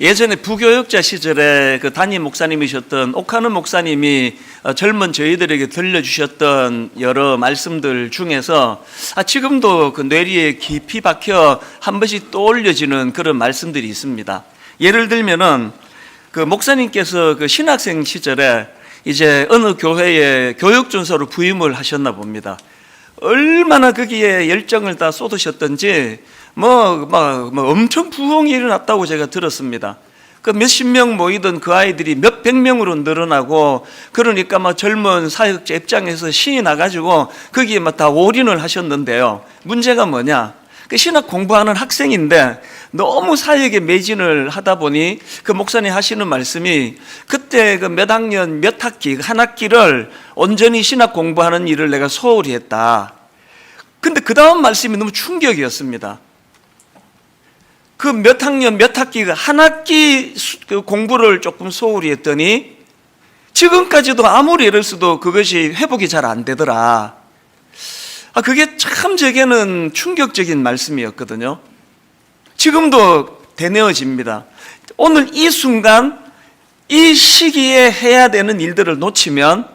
예전에 부교역자 시절에 그 담임 목사님이셨던 옥하는 목사님이 젊은 저희들에게 들려주셨던 여러 말씀들 중에서 지금도 그 뇌리에 깊이 박혀 한 번씩 떠올려지는 그런 말씀들이 있습니다. 예를 들면은 그 목사님께서 그 신학생 시절에 이제 어느 교회에 교육준사로 부임을 하셨나 봅니다. 얼마나 거기에 열정을 다 쏟으셨던지 엄청 부흥이 일어났다고 제가 들었습니다. 그 몇십 명 모이던 그 아이들이 몇백 명으로 늘어나고, 그러니까 젊은 사역자 입장에서 신이 나가지고 거기에 다 올인을 하셨는데요. 문제가 뭐냐? 그 신학 공부하는 학생인데 너무 사역에 매진을 하다 보니 그 목사님 하시는 말씀이, 그때 그 몇 학년 몇 학기 한 학기를 온전히 신학 공부하는 일을 내가 소홀히 했다. 근데 그 다음 말씀이 너무 충격이었습니다. 그 몇 학년 몇 학기가 한 학기 공부를 조금 소홀히 했더니 지금까지도 아무리 이랬어도 그것이 회복이 잘 안 되더라. 그게 참 제게는 충격적인 말씀이었거든요. 지금도 되뇌어집니다. 오늘 이 순간 이 시기에 해야 되는 일들을 놓치면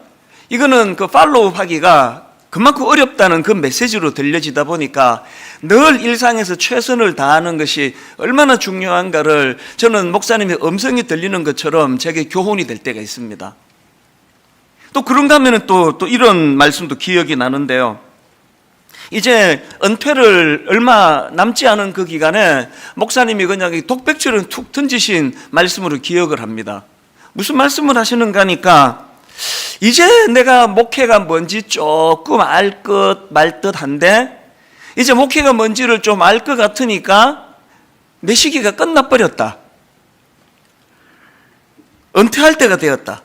이거는 그 팔로우 하기가 그만큼 어렵다는 그 메시지로 들려지다 보니까 늘 일상에서 최선을 다하는 것이 얼마나 중요한가를 저는 목사님의 음성이 들리는 것처럼 제게 교훈이 될 때가 있습니다. 또 그런가 하면 또 이런 말씀도 기억이 나는데요. 이제 은퇴를 얼마 남지 않은 그 기간에 목사님이 그냥 독백처럼 툭 던지신 말씀으로 기억을 합니다. 무슨 말씀을 하시는가 하니까, 이제 내가 목회가 뭔지 조금 알 것 말 듯한데 이제 목회가 뭔지를 좀 알 것 같으니까 내 시기가 끝나버렸다. 은퇴할 때가 되었다.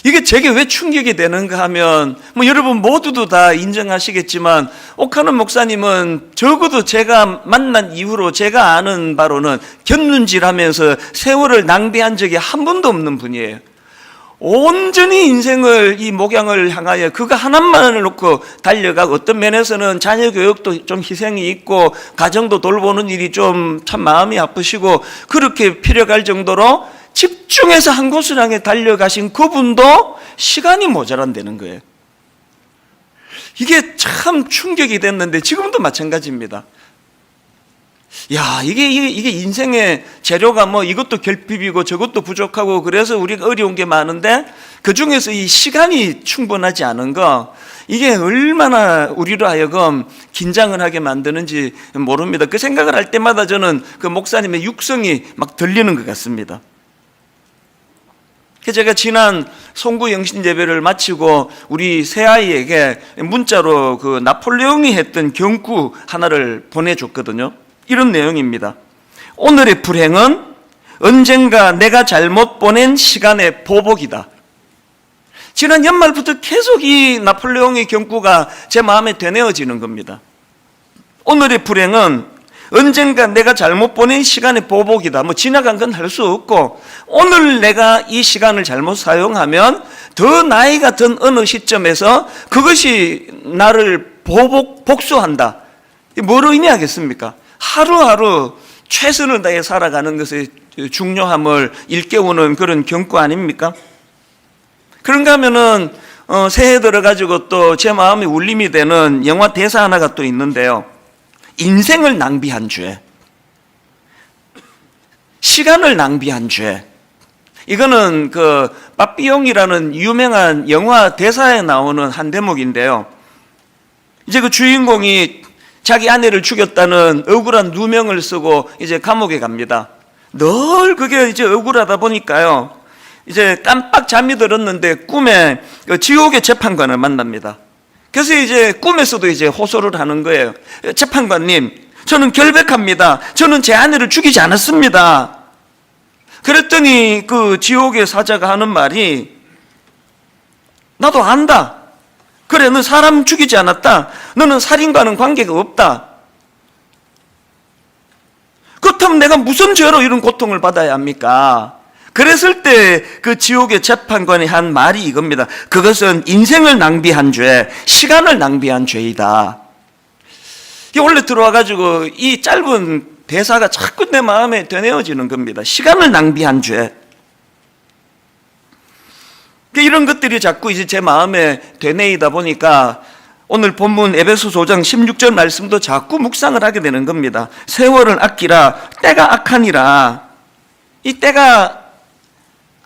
이게 제게 왜 충격이 되는가 하면 여러분 모두도 다 인정하시겠지만 옥하는 목사님은 적어도 제가 만난 이후로 제가 아는 바로는 곁눈질하면서 세월을 낭비한 적이 한 번도 없는 분이에요. 온전히 인생을 이 목양을 향하여 그거 하나만을 놓고 달려가고, 어떤 면에서는 자녀 교육도 좀 희생이 있고 가정도 돌보는 일이 좀 참 마음이 아프시고 그렇게 필요할 정도로 집중해서 한 곳을 향해 달려가신 그분도 시간이 모자란다는 거예요. 이게 참 충격이 됐는데 지금도 마찬가지입니다. 이게 인생의 재료가 이것도 결핍이고 저것도 부족하고 그래서 우리가 어려운 게 많은데 그 중에서 이 시간이 충분하지 않은 거, 이게 얼마나 우리로 하여금 긴장을 하게 만드는지 모릅니다. 그 생각을 할 때마다 저는 그 목사님의 육성이 막 들리는 것 같습니다. 제가 지난 송구 영신 예배를 마치고 우리 새아이에게 문자로 그 나폴레옹이 했던 경구 하나를 보내줬거든요. 이런 내용입니다. 오늘의 불행은 언젠가 내가 잘못 보낸 시간의 보복이다. 지난 연말부터 계속 이 나폴레옹의 경구가 제 마음에 되뇌어지는 겁니다. 오늘의 불행은 언젠가 내가 잘못 보낸 시간의 보복이다. 지나간 건 할 수 없고 오늘 내가 이 시간을 잘못 사용하면 더 나이가 든 어느 시점에서 그것이 나를 복수한다. 뭐로 의미하겠습니까? 하루하루 최선을 다해 살아가는 것의 중요함을 일깨우는 그런 경고 아닙니까? 그런가 하면은 새해 들어가지고 또 제 마음이 울림이 되는 영화 대사 하나가 또 있는데요. 인생을 낭비한 죄, 시간을 낭비한 죄. 이거는 그 빠삐용이라는 유명한 영화 대사에 나오는 한 대목인데요. 이제 그 주인공이 자기 아내를 죽였다는 억울한 누명을 쓰고 이제 감옥에 갑니다. 늘 그게 이제 억울하다 보니까요. 이제 깜빡 잠이 들었는데 꿈에 그 지옥의 재판관을 만납니다. 그래서 이제 꿈에서도 이제 호소를 하는 거예요. 재판관님, 저는 결백합니다. 저는 제 아내를 죽이지 않았습니다. 그랬더니 그 지옥의 사자가 하는 말이, 나도 안다. 그래, 너 사람 죽이지 않았다. 너는 살인과는 관계가 없다. 그렇다면 내가 무슨 죄로 이런 고통을 받아야 합니까? 그랬을 때 그 지옥의 재판관이 한 말이 이겁니다. 그것은 인생을 낭비한 죄, 시간을 낭비한 죄이다. 원래 들어와가지고 이 짧은 대사가 자꾸 내 마음에 되뇌어지는 겁니다. 시간을 낭비한 죄. 이런 것들이 자꾸 이제 제 마음에 되뇌이다 보니까 오늘 본문 에베소서 5장 16절 말씀도 자꾸 묵상을 하게 되는 겁니다. 세월을 아끼라 때가 악하니라. 이 때가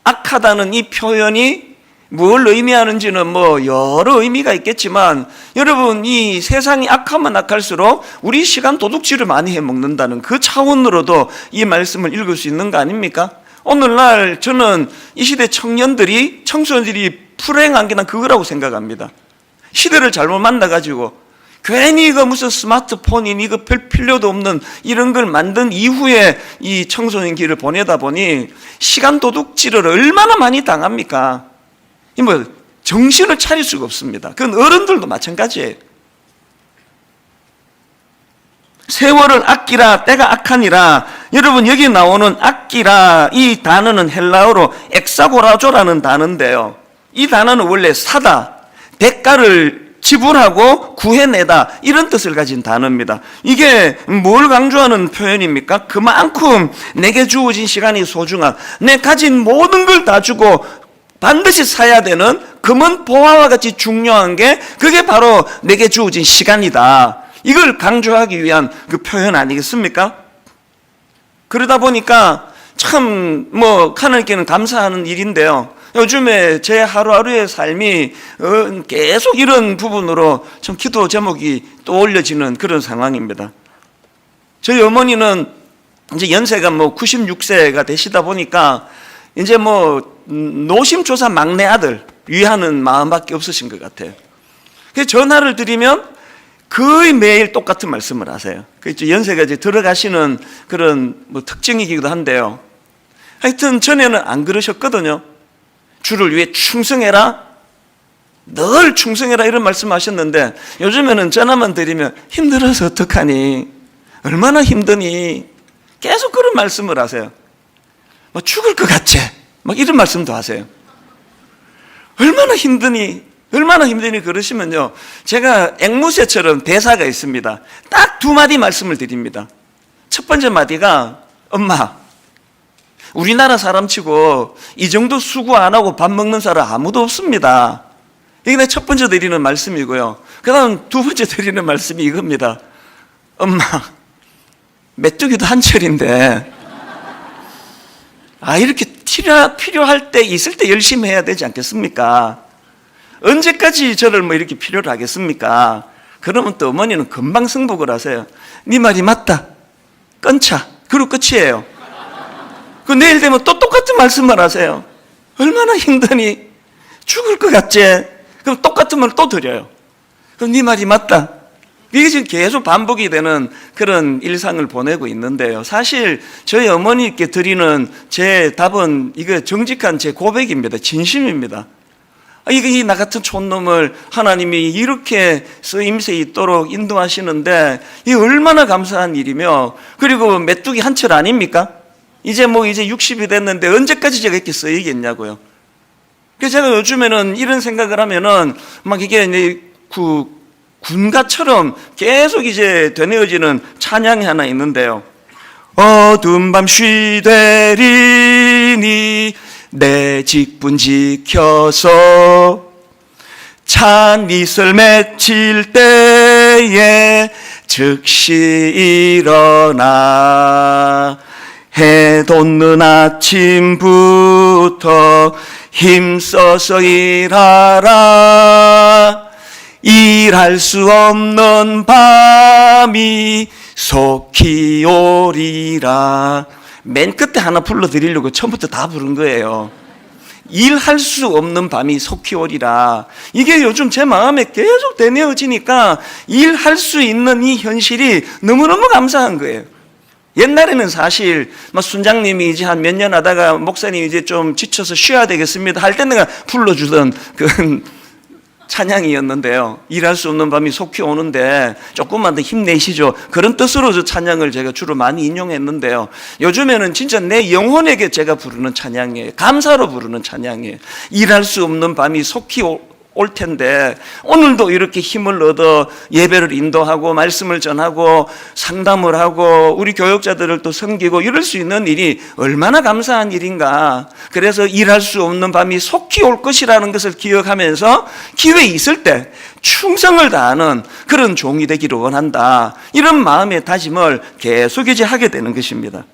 악하다는 이 표현이 뭘 의미하는지는 뭐 여러 의미가 있겠지만, 여러분, 이 세상이 악하면 악할수록 우리 시간 도둑질을 많이 해먹는다는 그 차원으로도 이 말씀을 읽을 수 있는 거 아닙니까? 오늘날 저는 이 시대 청년들이, 청소년들이 불행한 게 난 그거라고 생각합니다. 시대를 잘못 만나가지고 괜히 이거 무슨 스마트폰이니 이거 별 필요도 없는 이런 걸 만든 이후에 이 청소년 길을 보내다 보니 시간 도둑질을 얼마나 많이 당합니까? 이 뭐 정신을 차릴 수가 없습니다. 그건 어른들도 마찬가지예요. 세월을 아끼라 때가 악하니라. 여러분, 여기 나오는 아끼라 이 단어는 헬라어로 엑사고라조라는 단어인데요, 이 단어는 원래 사다, 대가를 지불하고 구해내다, 이런 뜻을 가진 단어입니다. 이게 뭘 강조하는 표현입니까? 그만큼 내게 주어진 시간이 소중한, 내 가진 모든 걸 다 주고 반드시 사야 되는 금은 보화와 같이 중요한 게, 그게 바로 내게 주어진 시간이다. 이걸 강조하기 위한 그 표현 아니겠습니까? 그러다 보니까 참 하나님께는 감사하는 일인데요, 요즘에 제 하루하루의 삶이 계속 이런 부분으로 좀 기도 제목이 떠올려지는 그런 상황입니다. 저희 어머니는 이제 연세가 96세가 되시다 보니까 이제 노심초사 막내 아들 위하는 마음밖에 없으신 것 같아요. 그래서 전화를 드리면 거의 매일 똑같은 말씀을 하세요. 연세가 이제 들어가시는 그런 특징이기도 한데요, 하여튼 전에는 안 그러셨거든요. 주를 위해 충성해라, 늘 충성해라, 이런 말씀하셨는데 요즘에는 전화만 드리면 힘들어서 어떡하니, 얼마나 힘드니, 계속 그런 말씀을 하세요. 죽을 것 같지, 이런 말씀도 하세요. 얼마나 힘드니 그러시면요, 제가 앵무새처럼 대사가 있습니다. 딱 두 마디 말씀을 드립니다. 첫 번째 마디가, 엄마, 우리나라 사람치고 이 정도 수고 안 하고 밥 먹는 사람 아무도 없습니다. 이게 내 첫 번째 드리는 말씀이고요. 그 다음 두 번째 드리는 말씀이 이겁니다. 엄마, 메뚜기도 한철인데 이렇게 필요할 때 있을 때 열심히 해야 되지 않겠습니까? 언제까지 저를 이렇게 필요로 하겠습니까? 그러면 또 어머니는 금방 승복을 하세요. 네 말이 맞다, 끊자, 그리고 끝이에요. 그 내일 되면 또 똑같은 말씀만 하세요. 얼마나 힘드니, 죽을 것 같지? 그럼 똑같은 말을 또 드려요. 그럼 네 말이 맞다. 이게 지금 계속 반복이 되는 그런 일상을 보내고 있는데요, 사실 저희 어머니께 드리는 제 답은 이거 정직한 제 고백입니다. 진심입니다. 이게 나 같은 촌놈을 하나님이 이렇게 쓰임새 있도록 인도하시는데 이게 얼마나 감사한 일이며, 그리고 메뚜기 한철 아닙니까? 이제 60이 됐는데 언제까지 제가 이렇게 쓰이겠냐고요. 그래서 제가 요즘에는 이런 생각을 하면은 이게 이제 군가처럼 계속 이제 되뇌어지는 찬양이 하나 있는데요. 어두운 밤 쉬되리니 내 직분 지켜서 찬 이슬 맺힐 때에 즉시 일어나 해 돋는 아침부터 힘써서 일하라. 일할 수 없는 밤이 속히 오리라. 맨 끝에 하나 불러드리려고 처음부터 다 부른 거예요. 일할 수 없는 밤이 속히 오리라. 이게 요즘 제 마음에 계속 되뇌어지니까 일할 수 있는 이 현실이 너무너무 감사한 거예요. 옛날에는 사실 순장님이 이제 한 몇 년 하다가 목사님 이제 좀 지쳐서 쉬어야 되겠습니다 할 때 내가 불러주던 그 찬양이었는데요, 일할 수 없는 밤이 속히 오는데 조금만 더 힘내시죠, 그런 뜻으로 저 찬양을 제가 주로 많이 인용했는데요, 요즘에는 진짜 내 영혼에게 제가 부르는 찬양이에요. 감사로 부르는 찬양이에요. 일할 수 없는 밤이 속히 올 텐데 오늘도 이렇게 힘을 얻어 예배를 인도하고 말씀을 전하고 상담을 하고 우리 교역자들을 또 섬기고 이럴 수 있는 일이 얼마나 감사한 일인가. 그래서 일할 수 없는 밤이 속히 올 것이라는 것을 기억하면서 기회 있을 때 충성을 다하는 그런 종이 되기를 원한다. 이런 마음의 다짐을 계속 이제 하게 되는 것입니다.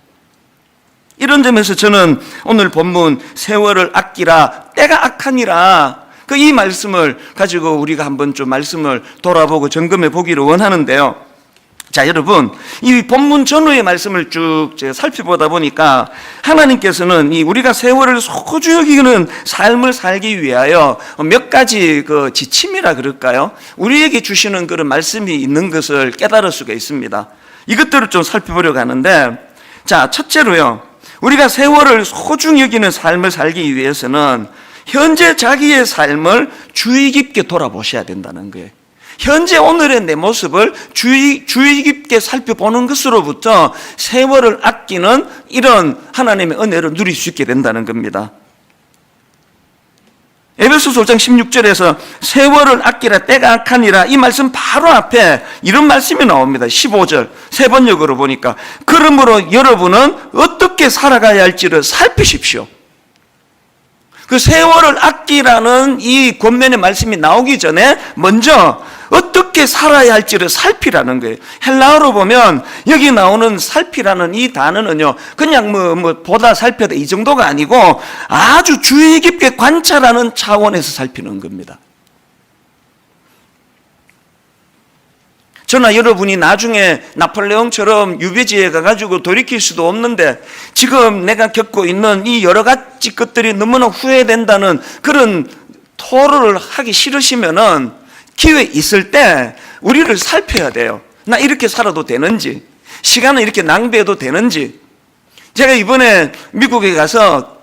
이런 점에서 저는 오늘 본문 세월을 아끼라 때가 악하니라 이 말씀을 가지고 우리가 한번 좀 말씀을 돌아보고 점검해 보기를 원하는데요. 자, 여러분, 이 본문 전후의 말씀을 쭉 제가 살펴보다 보니까 하나님께서는 이 우리가 세월을 소중히 여기는 삶을 살기 위하여 몇 가지 그 지침이라 그럴까요? 우리에게 주시는 그런 말씀이 있는 것을 깨달을 수가 있습니다. 이것들을 좀 살펴보려고 하는데, 자, 첫째로요, 우리가 세월을 소중히 여기는 삶을 살기 위해서는 현재 자기의 삶을 주의 깊게 돌아보셔야 된다는 거예요. 현재 오늘의 내 모습을 주의 깊게 살펴보는 것으로부터 세월을 아끼는 이런 하나님의 은혜를 누릴 수 있게 된다는 겁니다. 에베소서 5장 16절에서 세월을 아끼라 때가 악하니라 이 말씀 바로 앞에 이런 말씀이 나옵니다. 15절 세 번역으로 보니까 그러므로 여러분은 어떻게 살아가야 할지를 살피십시오. 그 세월을 아끼라는 이 권면의 말씀이 나오기 전에 먼저 어떻게 살아야 할지를 살피라는 거예요. 헬라어로 보면 여기 나오는 살피라는 이 단어는요, 그냥 보다 살펴다 이 정도가 아니고 아주 주의 깊게 관찰하는 차원에서 살피는 겁니다. 저나 여러분이 나중에 나폴레옹처럼 유배지에 가가지고 돌이킬 수도 없는데 지금 내가 겪고 있는 이 여러 가지 것들이 너무나 후회된다는 그런 토로를 하기 싫으시면은 기회 있을 때 우리를 살펴야 돼요. 나 이렇게 살아도 되는지, 시간을 이렇게 낭비해도 되는지. 제가 이번에 미국에 가서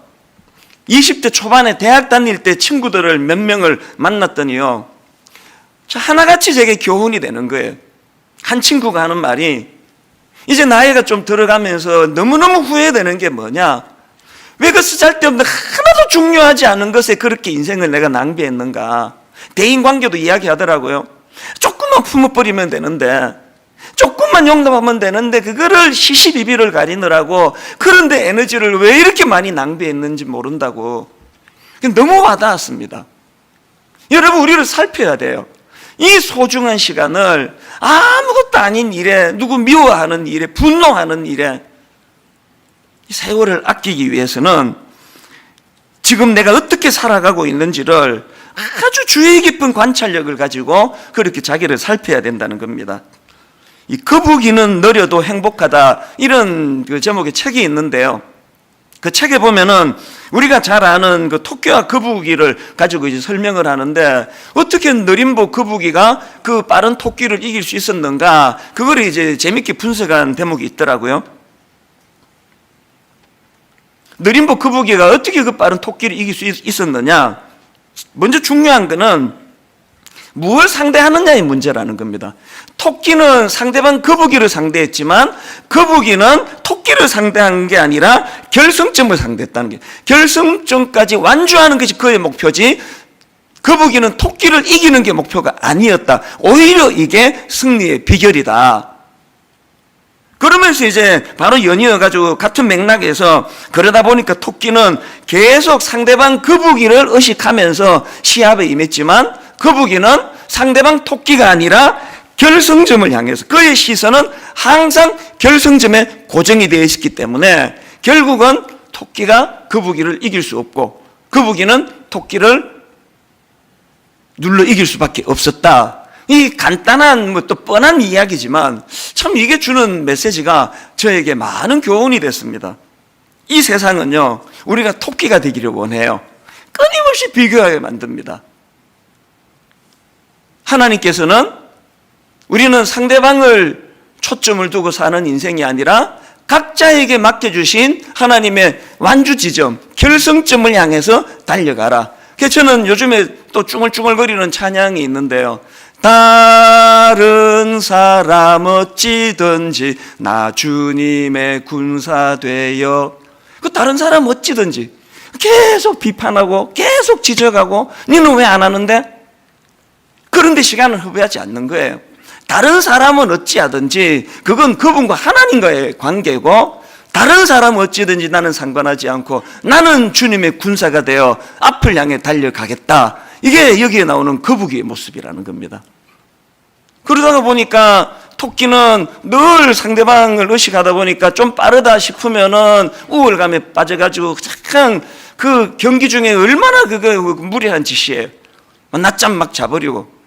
20대 초반에 대학 다닐 때 친구들을 몇 명을 만났더니요, 하나같이 제게 교훈이 되는 거예요. 한 친구가 하는 말이 이제 나이가 좀 들어가면서 너무너무 후회되는 게 뭐냐, 왜 그 쓰잘데없는 하나도 중요하지 않은 것에 그렇게 인생을 내가 낭비했는가. 대인관계도 이야기하더라고요. 조금만 품어버리면 되는데, 조금만 용납하면 되는데 그거를 시시비비를 가리느라고 그런데 에너지를 왜 이렇게 많이 낭비했는지 모른다고. 너무 와닿았습니다. 여러분, 우리를 살펴야 돼요. 이 소중한 시간을 아무것도 아닌 일에, 누구 미워하는 일에, 분노하는 일에, 세월을 아끼기 위해서는 지금 내가 어떻게 살아가고 있는지를 아주 주의 깊은 관찰력을 가지고 그렇게 자기를 살펴야 된다는 겁니다. 이 거북이는 느려도 행복하다, 이런 그 제목의 책이 있는데요. 그 책에 보면은 우리가 잘 아는 그 토끼와 거북이를 가지고 이제 설명을 하는데, 어떻게 느림보 거북이가 그 빠른 토끼를 이길 수 있었는가, 그걸 이제 재밌게 분석한 대목이 있더라고요. 느림보 거북이가 어떻게 그 빠른 토끼를 이길 수 있었느냐, 먼저 중요한 거는 무엇을 상대하느냐의 문제라는 겁니다. 토끼는 상대방 거북이를 상대했지만 거북이는 토끼를 상대한 게 아니라 결승점을 상대했다는 게, 결승점까지 완주하는 것이 그의 목표지 거북이는 토끼를 이기는 게 목표가 아니었다. 오히려 이게 승리의 비결이다. 그러면서 이제 바로 연이어가지고 같은 맥락에서, 그러다 보니까 토끼는 계속 상대방 거북이를 의식하면서 시합에 임했지만 거북이는 상대방 토끼가 아니라 결승점을 향해서, 그의 시선은 항상 결승점에 고정이 되어 있었기 때문에 결국은 토끼가 거북이를 이길 수 없고 거북이는 토끼를 눌러 이길 수밖에 없었다. 이 간단한 또 뻔한 이야기지만 참 이게 주는 메시지가 저에게 많은 교훈이 됐습니다. 이 세상은요, 우리가 토끼가 되기를 원해요. 끊임없이 비교하게 만듭니다. 하나님께서는 우리는 상대방을 초점을 두고 사는 인생이 아니라 각자에게 맡겨주신 하나님의 완주 지점, 결승점을 향해서 달려가라. 그래서 저는 요즘에 또 쭝얼쭝얼거리는 찬양이 있는데요. 다른 사람 어찌든지 나 주님의 군사 되어. 그 다른 사람 어찌든지 계속 비판하고 계속 지적하고, 너는 왜 안 하는데? 그런데 시간을 허비하지 않는 거예요. 다른 사람은 어찌하든지 그건 그분과 하나님과의 관계고, 다른 사람은 어찌든지 나는 상관하지 않고 나는 주님의 군사가 되어 앞을 향해 달려가겠다. 이게 여기에 나오는 거북이의 모습이라는 겁니다. 그러다가 보니까 토끼는 늘 상대방을 의식하다 보니까 좀 빠르다 싶으면은 우월감에 빠져가지고 잠깐 그 경기 중에 얼마나 그거 무리한 짓이에요. 낮잠 막 자버리고.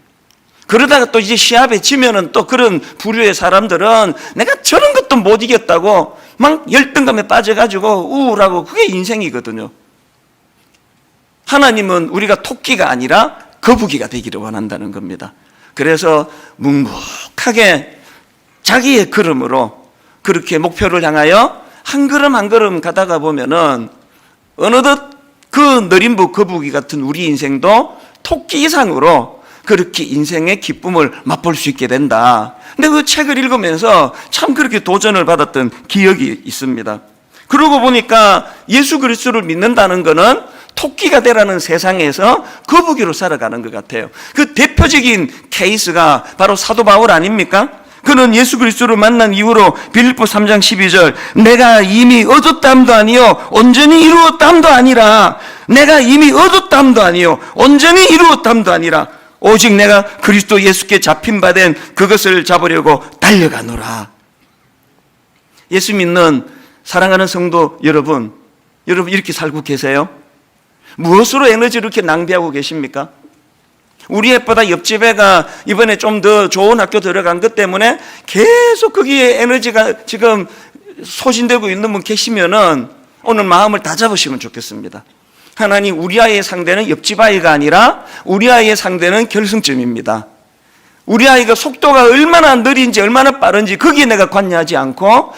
그러다가 또 이제 시합에 지면은 또 그런 부류의 사람들은 내가 저런 것도 못 이겼다고 막 열등감에 빠져가지고 우울하고, 그게 인생이거든요. 하나님은 우리가 토끼가 아니라 거북이가 되기를 원한다는 겁니다. 그래서 묵묵하게 자기의 걸음으로 그렇게 목표를 향하여 한 걸음 한 걸음 가다가 보면은 어느덧 그 느림부 거북이 같은 우리 인생도 토끼 이상으로 그렇게 인생의 기쁨을 맛볼 수 있게 된다. 근데 그 책을 읽으면서 참 그렇게 도전을 받았던 기억이 있습니다. 그러고 보니까 예수 그리스도를 믿는다는 것은 토끼가 되라는 세상에서 거북이로 살아가는 것 같아요. 그 대표적인 케이스가 바로 사도 바울 아닙니까? 그는 예수 그리스도를 만난 이후로 빌립보 3장 12절 내가 이미 얻었담도 아니요 온전히 이루었담도 아니라, 내가 이미 얻었담도 아니요 온전히 이루었담도 아니라 오직 내가 그리스도 예수께 잡힌 바 된 그것을 잡으려고 달려가노라. 예수 믿는 사랑하는 성도 여러분 이렇게 살고 계세요? 무엇으로 에너지를 이렇게 낭비하고 계십니까? 우리 애보다 옆집 애가 이번에 좀 더 좋은 학교 들어간 것 때문에 계속 거기에 에너지가 지금 소진되고 있는 분 계시면은 오늘 마음을 다 잡으시면 좋겠습니다. 하나님, 우리 아이의 상대는 옆집 아이가 아니라 우리 아이의 상대는 결승점입니다. 우리 아이가 속도가 얼마나 느린지 얼마나 빠른지 거기에 내가 관여하지 않고,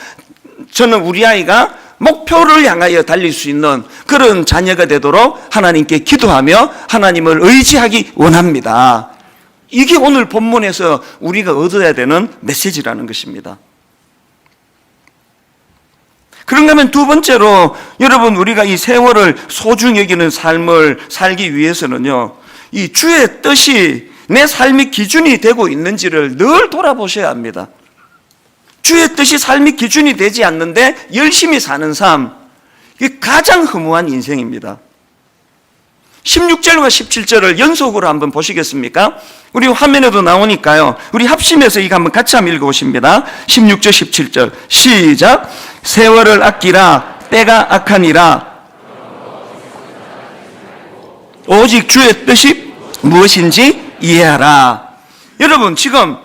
저는 우리 아이가 목표를 향하여 달릴 수 있는 그런 자녀가 되도록 하나님께 기도하며 하나님을 의지하기 원합니다. 이게 오늘 본문에서 우리가 얻어야 되는 메시지라는 것입니다. 그런가 하면 두 번째로, 여러분, 우리가 이 세월을 소중히 여기는 삶을 살기 위해서는요, 이 주의 뜻이 내 삶의 기준이 되고 있는지를 늘 돌아보셔야 합니다. 주의 뜻이 삶의 기준이 되지 않는데 열심히 사는 삶, 이게 가장 허무한 인생입니다. 16절과 17절을 연속으로 한번 보시겠습니까? 우리 화면에도 나오니까요. 우리 합심해서 이거 한번 같이 한번 읽어보십니다. 16절 17절 시작. 세월을 아끼라 때가 악하니라. 오직 주의 뜻이 무엇인지 이해하라. 여러분, 지금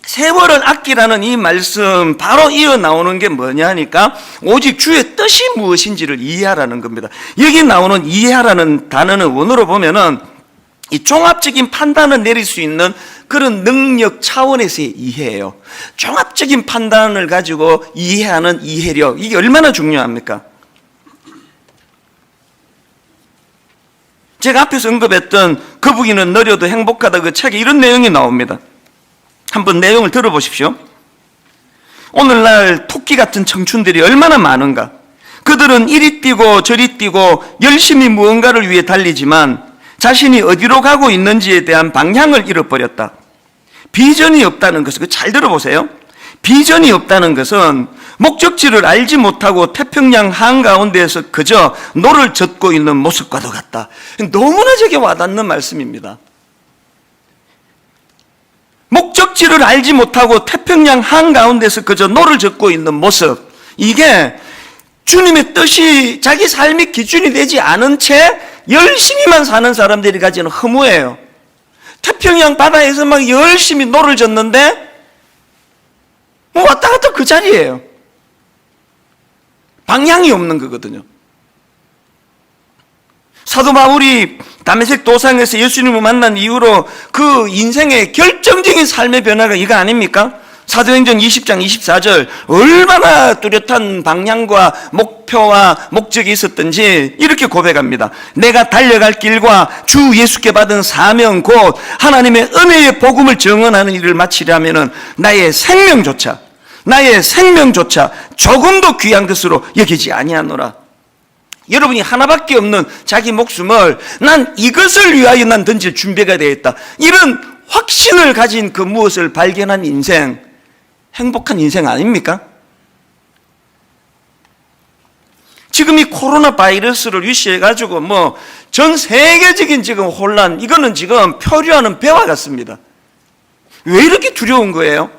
세월을 아끼라는 이 말씀 바로 이어 나오는 게 뭐냐 하니까 오직 주의 뜻이 무엇인지를 이해하라는 겁니다. 여기 나오는 이해하라는 단어는 원어로 보면은 이 종합적인 판단을 내릴 수 있는 그런 능력 차원에서의 이해예요. 종합적인 판단을 가지고 이해하는 이해력, 이게 얼마나 중요합니까? 제가 앞에서 언급했던 거북이는 느려도 행복하다 그 책에 이런 내용이 나옵니다. 한번 내용을 들어보십시오. 오늘날 토끼 같은 청춘들이 얼마나 많은가. 그들은 이리 뛰고 저리 뛰고 열심히 무언가를 위해 달리지만 자신이 어디로 가고 있는지에 대한 방향을 잃어버렸다. 비전이 없다는 것은, 잘 들어보세요. 비전이 없다는 것은 목적지를 알지 못하고 태평양 한가운데에서 그저 노를 젓고 있는 모습과도 같다. 너무나 제게 와닿는 말씀입니다. 목적지를 알지 못하고 태평양 한가운데서 그저 노를 젓고 있는 모습, 이게 주님의 뜻이 자기 삶의 기준이 되지 않은 채 열심히만 사는 사람들이 가지는 허무예요. 태평양 바다에서 막 열심히 노를 젓는데 뭐 왔다 갔다 그 자리예요. 방향이 없는 거거든요. 사도 바울이 다메섹 도상에서 예수님을 만난 이후로 그 인생의 결정적인 삶의 변화가 이거 아닙니까? 사도행전 20장 24절 얼마나 뚜렷한 방향과 목표와 목적이 있었던지 이렇게 고백합니다. 내가 달려갈 길과 주 예수께 받은 사명 곧 하나님의 은혜의 복음을 증언하는 일을 마치려면 나의 생명조차 조금도 귀한 것으로 여기지 아니하노라. 여러분이 하나밖에 없는 자기 목숨을 난 이것을 위하여 난 던질 준비가 되어 있다, 이런 확신을 가진 그 무엇을 발견한 인생, 행복한 인생 아닙니까? 지금 이 코로나 바이러스를 위시해가지고 전 세계적인 지금 혼란, 이거는 지금 표류하는 배와 같습니다. 왜 이렇게 두려운 거예요?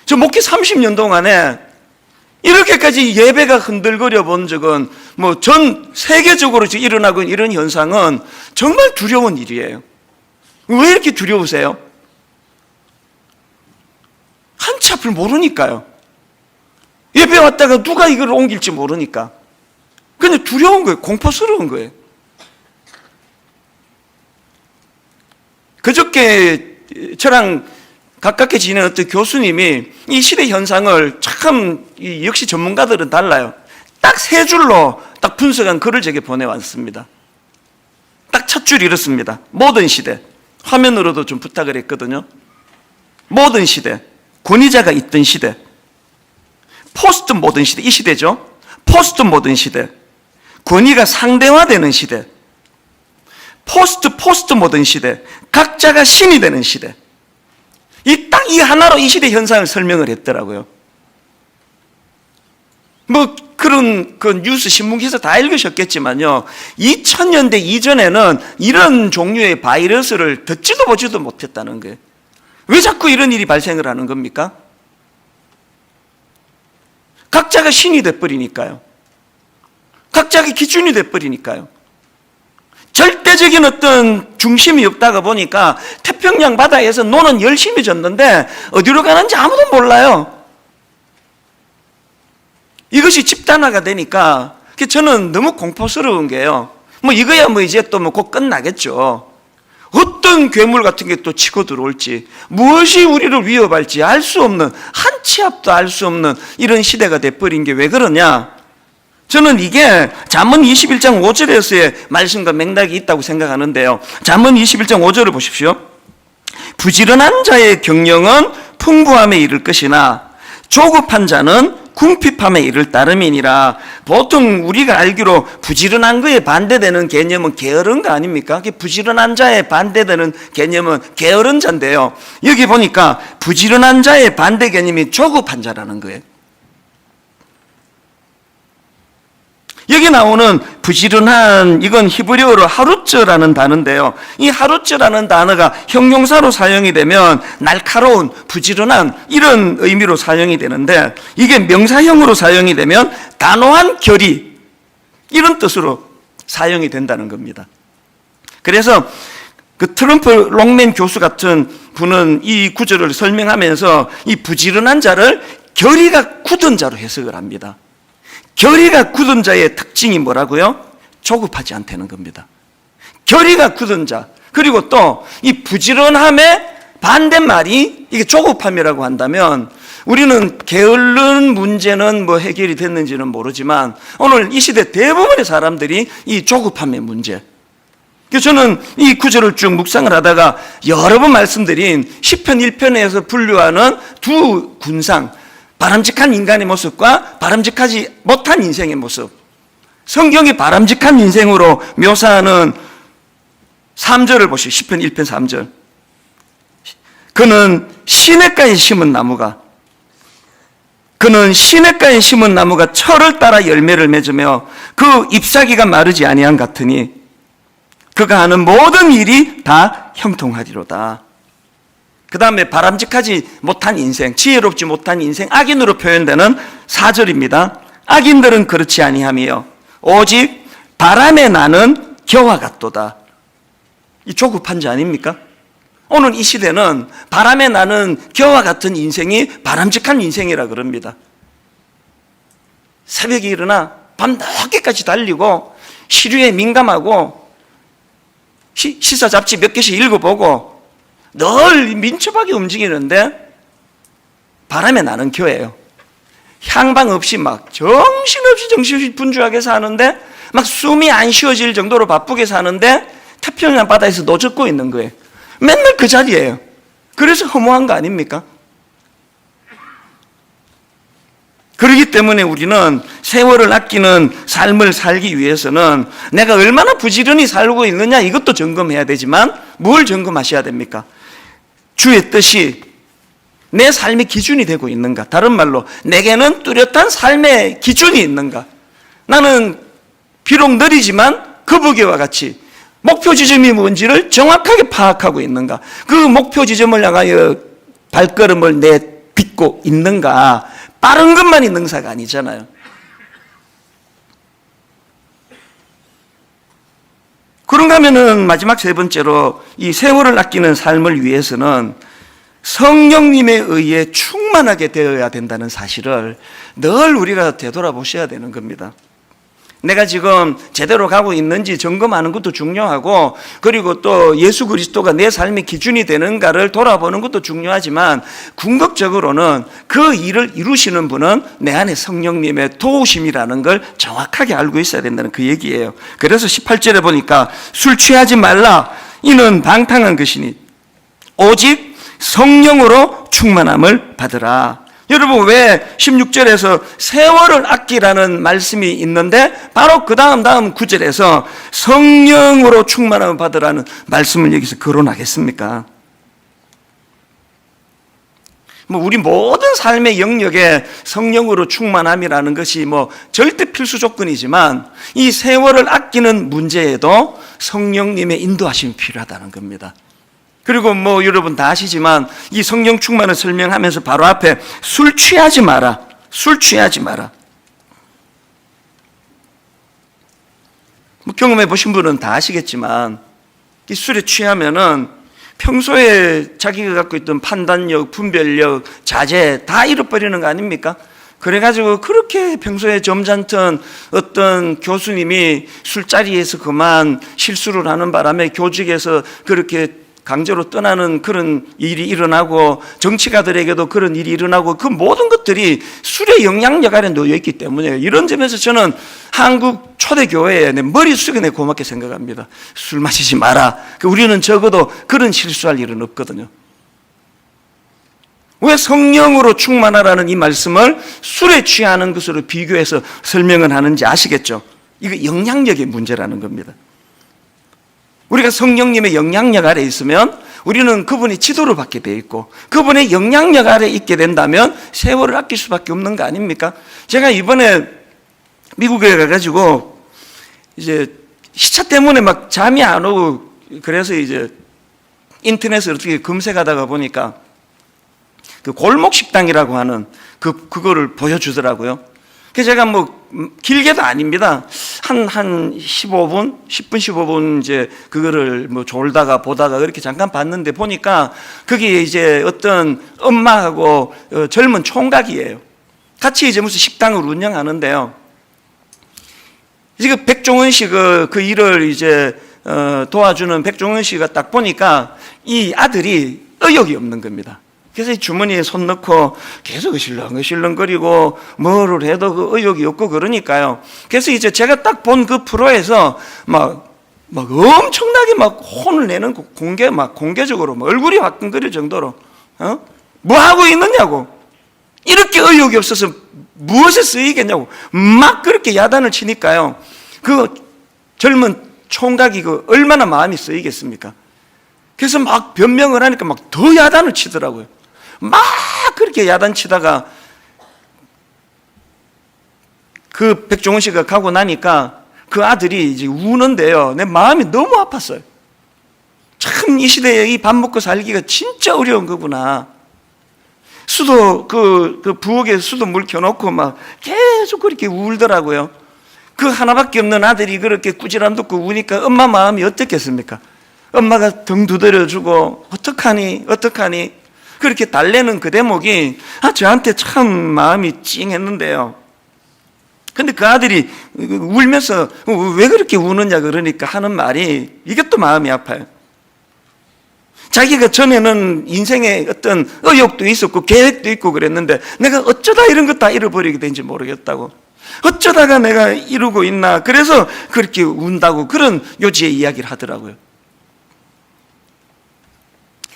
저 목회 30년 동안에 이렇게까지 예배가 흔들거려 본 적은 전 세계적으로 일어나고 있는 이런 현상은 정말 두려운 일이에요. 왜 이렇게 두려우세요? 한치 앞을 모르니까요. 예배 왔다가 누가 이걸 옮길지 모르니까. 그냥 두려운 거예요. 공포스러운 거예요. 그저께 저랑 가깝게 지내는 어떤 교수님이 이 시대 현상을 참 역시 전문가들은 달라요. 딱 세 줄로 딱 분석한 글을 제게 보내왔습니다. 딱 첫 줄이 이렇습니다. 모든 시대. 화면으로도 좀 부탁을 했거든요. 모든 시대. 권위자가 있던 시대. 포스트 모던 시대. 이 시대죠. 포스트 모던 시대. 권위가 상대화되는 시대. 포스트 모던 시대. 각자가 신이 되는 시대. 딱 이 하나로 이 시대 현상을 설명을 했더라고요. 그런 뉴스 신문 기사 다 읽으셨겠지만요. 2000년대 이전에는 이런 종류의 바이러스를 듣지도 보지도 못했다는 거예요. 왜 자꾸 이런 일이 발생을 하는 겁니까? 각자가 신이 돼버리니까요. 각자가 기준이 돼버리니까요. 절대적인 어떤 중심이 없다가 보니까 태평양 바다에서 노는 열심히 졌는데 어디로 가는지 아무도 몰라요. 이것이 집단화가 되니까 저는 너무 공포스러운 게요. 이거야 이제 또 곧 끝나겠죠. 어떤 괴물 같은 게 또 치고 들어올지, 무엇이 우리를 위협할지 알 수 없는, 한 치 앞도 알 수 없는 이런 시대가 돼버린 게 왜 그러냐? 저는 이게 잠언 21장 5절에서의 말씀과 맥락이 있다고 생각하는데요. 잠언 21장 5절을 보십시오. 부지런한 자의 경영은 풍부함에 이를 것이나 조급한 자는 궁핍함에 이를 따름이니라. 보통 우리가 알기로 부지런한 거에 반대되는 개념은 게으른 거 아닙니까? 부지런한 자에 반대되는 개념은 게으른 자인데요. 여기 보니까 부지런한 자의 반대 개념이 조급한 자라는 거예요. 여기 나오는 부지런한, 이건 히브리어로 하루츠라는 단어인데요. 이 하루츠라는 단어가 형용사로 사용이 되면 날카로운, 부지런한 이런 의미로 사용이 되는데, 이게 명사형으로 사용이 되면 단호한 결의, 이런 뜻으로 사용이 된다는 겁니다. 그래서 그 트럼프 롱맨 교수 같은 분은 이 구절을 설명하면서 이 부지런한 자를 결의가 굳은 자로 해석을 합니다. 결의가 굳은 자의 특징이 뭐라고요? 조급하지 않다는 겁니다. 결의가 굳은 자. 그리고 또 이 부지런함의 반대말이 이게 조급함이라고 한다면, 우리는 게으른 문제는 해결이 됐는지는 모르지만 오늘 이 시대 대부분의 사람들이 이 조급함의 문제. 그래서 저는 이 구절을 쭉 묵상을 하다가 여러 번 말씀드린 시편 1편에서 분류하는 두 군상, 바람직한 인간의 모습과 바람직하지 못한 인생의 모습. 성경이 바람직한 인생으로 묘사하는 3절을 보시오. 시편 1편 3절. 그는 시냇가에 심은 나무가 철을 따라 열매를 맺으며 그 잎사귀가 마르지 아니한 같으니 그가 하는 모든 일이 다 형통하리로다. 그 다음에 바람직하지 못한 인생, 지혜롭지 못한 인생, 악인으로 표현되는 4절입니다. 악인들은 그렇지 아니하며 오직 바람에 나는 겨와 같도다. 이 조급한 자 아닙니까? 오늘 이 시대는 바람에 나는 겨와 같은 인생이 바람직한 인생이라 그럽니다. 새벽에 일어나 밤 늦게까지 달리고 시류에 민감하고 시사 잡지 몇 개씩 읽어보고 늘 민첩하게 움직이는데 바람에 나는 겨예요. 향방 없이 막 정신없이 분주하게 사는데 막 숨이 안 쉬어질 정도로 바쁘게 사는데 태평양 바다에서 노젓고 있는 거예요. 맨날 그 자리예요. 그래서 허무한 거 아닙니까? 그렇기 때문에 우리는 세월을 아끼는 삶을 살기 위해서는 내가 얼마나 부지런히 살고 있느냐 이것도 점검해야 되지만 뭘 점검하셔야 됩니까? 주의 뜻이 내 삶의 기준이 되고 있는가? 다른 말로 내게는 뚜렷한 삶의 기준이 있는가? 나는 비록 느리지만 거북이와 같이 목표 지점이 뭔지를 정확하게 파악하고 있는가? 그 목표 지점을 향하여 발걸음을 내딛고 있는가? 빠른 것만이 능사가 아니잖아요. 그런가 하면은 마지막 세 번째로 이 세월을 아끼는 삶을 위해서는 성령님에 의해 충만하게 되어야 된다는 사실을 늘 우리가 되돌아보셔야 되는 겁니다. 내가 지금 제대로 가고 있는지 점검하는 것도 중요하고, 그리고 또 예수 그리스도가 내 삶의 기준이 되는가를 돌아보는 것도 중요하지만, 궁극적으로는 그 일을 이루시는 분은 내 안에 성령님의 도우심이라는 걸 정확하게 알고 있어야 된다는 그 얘기예요. 그래서 18절에 보니까 술 취하지 말라, 이는 방탕한 것이니 오직 성령으로 충만함을 받으라. 여러분, 왜 16절에서 세월을 아끼라는 말씀이 있는데 바로 그 다음 9절에서 성령으로 충만함을 받으라는 말씀을 여기서 거론하겠습니까? 우리 모든 삶의 영역에 성령으로 충만함이라는 것이 절대 필수 조건이지만 이 세월을 아끼는 문제에도 성령님의 인도하심이 필요하다는 겁니다. 그리고 여러분 다 아시지만 이 성령 충만을 설명하면서 바로 앞에 술 취하지 마라. 술 취하지 마라. 경험해 보신 분은 다 아시겠지만 이 술에 취하면은 평소에 자기가 갖고 있던 판단력, 분별력, 자제 다 잃어버리는 거 아닙니까? 그래가지고 그렇게 평소에 점잖던 어떤 교수님이 술자리에서 그만 실수를 하는 바람에 교직에서 그렇게 강제로 떠나는 그런 일이 일어나고, 정치가들에게도 그런 일이 일어나고, 그 모든 것들이 술의 영향력 아래 놓여있기 때문에 이런 점에서 저는 한국 초대교회에 내 머리 숙여 고맙게 생각합니다. 술 마시지 마라. 우리는 적어도 그런 실수할 일은 없거든요. 왜 성령으로 충만하라는 이 말씀을 술에 취하는 것으로 비교해서 설명을 하는지 아시겠죠? 이거 영향력의 문제라는 겁니다. 우리가 성령님의 영향력 아래 있으면 우리는 그분이 지도를 받게 돼 있고, 그분의 영향력 아래 있게 된다면 세월을 아낄 수밖에 없는 거 아닙니까? 제가 이번에 미국에 가가지고 이제 시차 때문에 막 잠이 안 오고, 그래서 이제 인터넷을 어떻게 검색하다가 보니까 그 골목 식당이라고 하는 그거를 보여주더라고요. 그래서 제가 길게도 아닙니다. 한 10분 15분 이제 그거를 졸다가 보다가 그렇게 잠깐 봤는데 보니까 거기에 이제 어떤 엄마하고 젊은 총각이에요. 같이 이제 무슨 식당을 운영하는데요. 지금 백종원 씨 그 일을 이제 도와주는 백종원 씨가 딱 보니까 이 아들이 의욕이 없는 겁니다. 그래서 이 주머니에 손 넣고 계속 으실렁거리고 뭐를 해도 그 의욕이 없고 그러니까요. 그래서 이제 제가 딱 본 그 프로에서 막 엄청나게 혼을 내는 공개적으로 얼굴이 화끈거릴 정도로 뭐 하고 있느냐고, 이렇게 의욕이 없어서 무엇에 쓰이겠냐고 막 그렇게 야단을 치니까요. 그 젊은 총각이 얼마나 마음이 쓰이겠습니까? 그래서 막 변명을 하니까 더 야단을 치더라고요. 막 그렇게 야단치다가 그 백종원 씨가 가고 나니까 그 아들이 이제 우는데요. 내 마음이 너무 아팠어요. 참 이 시대에 이 밥 먹고 살기가 진짜 어려운 거구나. 수도 그 부엌에 수도 물 켜놓고 막 계속 그렇게 울더라고요. 그 하나밖에 없는 아들이 그렇게 꾸지람 듣고 우니까 엄마 마음이 어떻겠습니까? 엄마가 등 두드려주고 어떡하니 그렇게 달래는 그 대목이 저한테 참 마음이 찡했는데요. 근데 그 아들이 울면서 왜 그렇게 우느냐 그러니까 하는 말이 이게 또 마음이 아파요. 자기가 전에는 인생에 어떤 의욕도 있었고 계획도 있고 그랬는데 내가 어쩌다 이런 거 다 잃어버리게 된지 모르겠다고, 어쩌다가 내가 이러고 있나, 그래서 그렇게 운다고 그런 요지의 이야기를 하더라고요.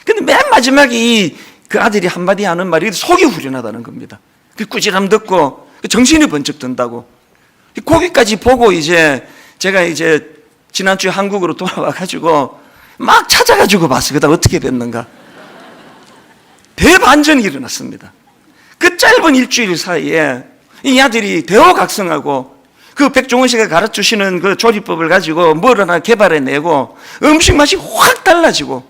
근데 맨 마지막에 그 아들이 한마디 하는 말이 속이 후련하다는 겁니다. 그 꾸지람 듣고 정신이 번쩍 든다고. 거기까지 보고 이제 제가 이제 지난주에 한국으로 돌아와가지고 막 찾아가지고 봤어요. 어떻게 됐는가. 대반전이 일어났습니다. 그 짧은 일주일 사이에 이 아들이 대호각성하고 그 백종원 씨가 가르쳐주시는 그 조리법을 가지고 뭘 하나 개발해내고 음식 맛이 확 달라지고,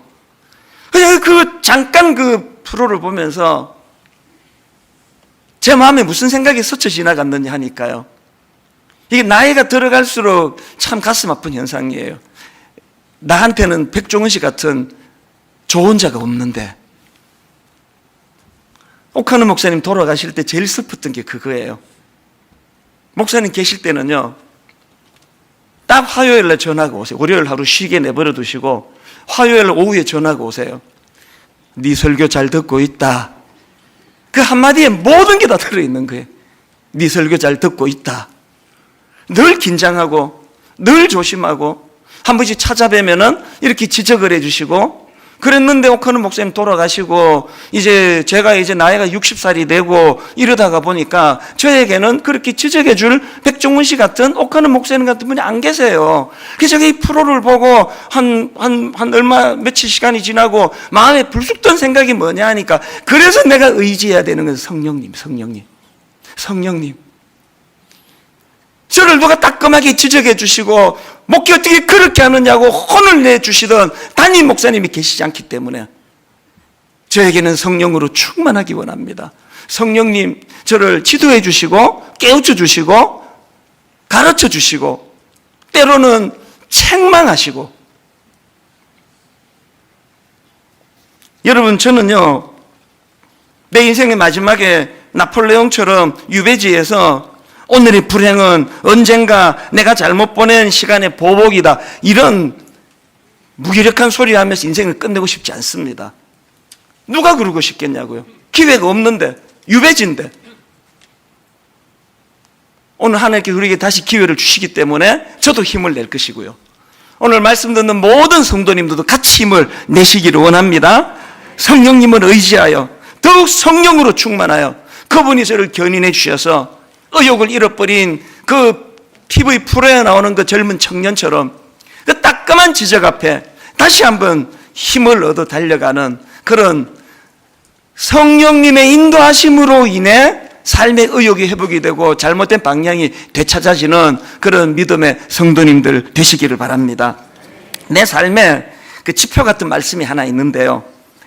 그냥 그 잠깐 그 프로를 보면서 제 마음에 무슨 생각이 스쳐 지나갔느냐 하니까요, 이게 나이가 들어갈수록 참 가슴 아픈 현상이에요. 나한테는 백종원 씨 같은 좋은 자가 없는데, 오카노 목사님 돌아가실 때 제일 슬펐던 게 그거예요. 목사님 계실 때는요, 딱 화요일에 전화가 오세요. 월요일 하루 쉬게 내버려 두시고 화요일 오후에 전화가 오세요. 네 설교 잘 듣고 있다. 그 한마디에 모든 게 다 들어있는 거예요. 네 설교 잘 듣고 있다. 늘 긴장하고 늘 조심하고 한 번씩 찾아뵈면은 이렇게 지적을 해주시고 그랬는데, 오카노 목사님 돌아가시고 이제 제가 이제 나이가 60살이 되고 이러다가 보니까 저에게는 그렇게 지적해 줄 백종원 씨 같은, 오카노 목사님 같은 분이 안 계세요. 그래서 제가 이 프로를 보고 며칠 시간이 지나고 마음에 불쑥 든 생각이 뭐냐 하니까, 그래서 내가 의지해야 되는 건 성령님. 저를 누가 따끔하게 지적해 주시고 목회 어떻게 그렇게 하느냐고 혼을 내주시던 담임 목사님이 계시지 않기 때문에 저에게는 성령으로 충만하기 원합니다. 성령님 저를 지도해 주시고 깨우쳐 주시고 가르쳐 주시고 때로는 책망하시고. 여러분, 저는요, 내 인생의 마지막에 나폴레옹처럼 유배지에서 오늘의 불행은 언젠가 내가 잘못 보낸 시간의 보복이다, 이런 무기력한 소리 하면서 인생을 끝내고 싶지 않습니다. 누가 그러고 싶겠냐고요. 기회가 없는데, 유배지인데. 오늘 하나님께 우리에게 다시 기회를 주시기 때문에 저도 힘을 낼 것이고요, 오늘 말씀 듣는 모든 성도님들도 같이 힘을 내시기를 원합니다. 성령님을 의지하여 더욱 성령으로 충만하여 그분이 저를 견인해 주셔서 의욕을 잃어버린 그 TV 프로에 나오는 그 젊은 청년처럼 그 따끔한 지적 앞에 다시 한번 힘을 얻어 달려가는 그런 성령님의 인도하심으로 인해 삶의 의욕이 회복이 되고 잘못된 방향이 되찾아지는 그런 믿음의 성도님들 되시기를 바랍니다. 내 삶에 그 지표 같은 말씀이 하나 있는데요,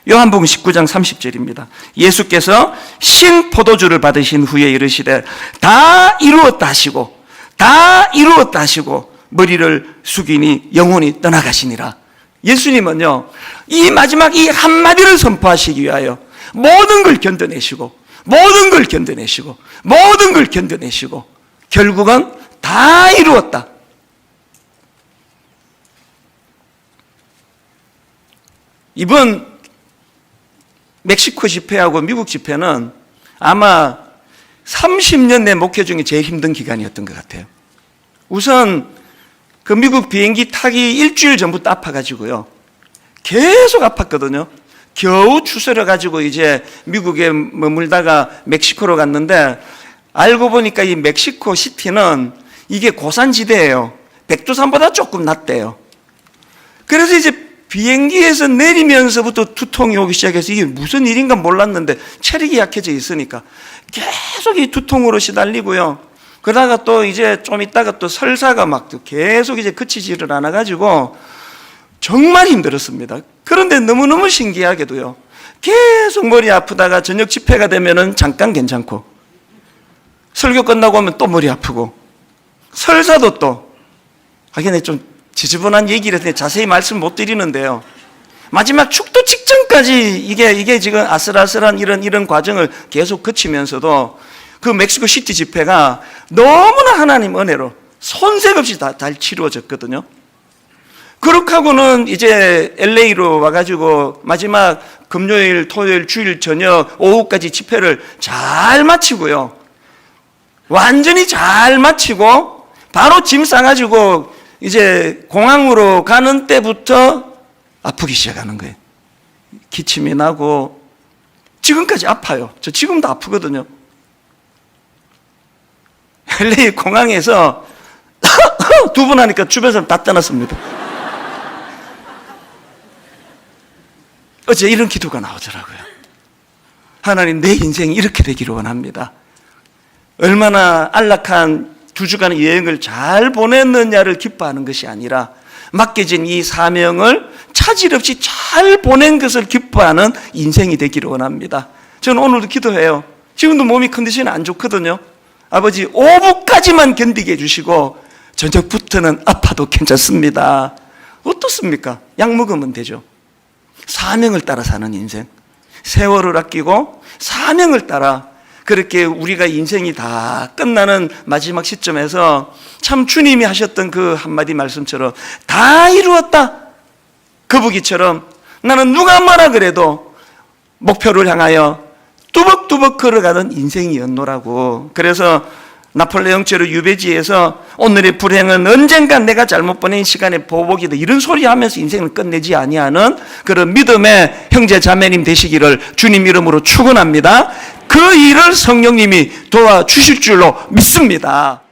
요한복음 19장 30절입니다. 예수께서 신 포도주를 받으신 후에 이르시되 다 이루었다 하시고 머리를 숙이니 영혼이 떠나가시니라. 예수님은요, 이 마지막 이 한마디를 선포하시기 위하여 모든 걸 견뎌내시고 결국은 다 이루었다. 이번 멕시코 집회하고 미국 집회는 아마 30년 내 목회 중에 제일 힘든 기간이었던 것 같아요. 우선 그 미국 비행기 타기 일주일 전부터 아파가지고요, 계속 아팠거든요. 겨우 추스려가지고 이제 미국에 머물다가 멕시코로 갔는데, 알고 보니까 이 멕시코 시티는 이게 고산지대예요. 백두산보다 조금 낮대요. 그래서 이제 비행기에서 내리면서부터 두통이 오기 시작해서 이게 무슨 일인가 몰랐는데 체력이 약해져 있으니까 계속 이 두통으로 시달리고요. 그러다가 또 이제 좀 있다가 또 설사가 막 계속 이제 그치지를 않아가지고 정말 힘들었습니다. 그런데 너무너무 신기하게도요, 계속 머리 아프다가 저녁 집회가 되면은 잠깐 괜찮고, 설교 끝나고 오면 또 머리 아프고, 설사도 또, 하긴 좀 지저분한 얘기를 해서 자세히 말씀 못 드리는데요, 마지막 축도 직전까지 이게 지금 아슬아슬한 이런 과정을 계속 거치면서도 그 멕시코 시티 집회가 너무나 하나님 은혜로 손색 없이 잘 치루어졌거든요. 그렇게 하고는 이제 LA로 와가지고 마지막 금요일, 토요일, 주일 저녁 오후까지 집회를 잘 마치고요, 완전히 잘 마치고 바로 짐 싸가지고 이제 공항으로 가는 때부터 아프기 시작하는 거예요. 기침이 나고 지금까지 아파요. 저 지금도 아프거든요. LA 공항에서 두 번 하니까 주변 사람 다 떠났습니다. 어제 이런 기도가 나오더라고요. 하나님, 내 인생이 이렇게 되기를 원합니다. 얼마나 안락한 2주간의 여행을 잘 보냈느냐를 기뻐하는 것이 아니라 맡겨진 이 사명을 차질 없이 잘 보낸 것을 기뻐하는 인생이 되기를 원합니다. 저는 오늘도 기도해요. 지금도 몸이 컨디션이 안 좋거든요. 아버지, 오후까지만 견디게 해주시고 저녁부터는 아파도 괜찮습니다. 어떻습니까? 약 먹으면 되죠. 사명을 따라 사는 인생, 세월을 아끼고 사명을 따라, 그렇게 우리가 인생이 다 끝나는 마지막 시점에서 참 주님이 하셨던 그 한마디 말씀처럼 다 이루었다, 거북이처럼 나는 누가 뭐라 그래도 목표를 향하여 뚜벅뚜벅 걸어가는 인생이었노라고. 그래서 나폴레옹 제로 유배지에서 오늘의 불행은 언젠간 내가 잘못 보낸 시간의 보복이다, 이런 소리 하면서 인생을 끝내지 아니하는 그런 믿음의 형제 자매님 되시기를 주님 이름으로 축원합니다. 그 일을 성령님이 도와주실 줄로 믿습니다.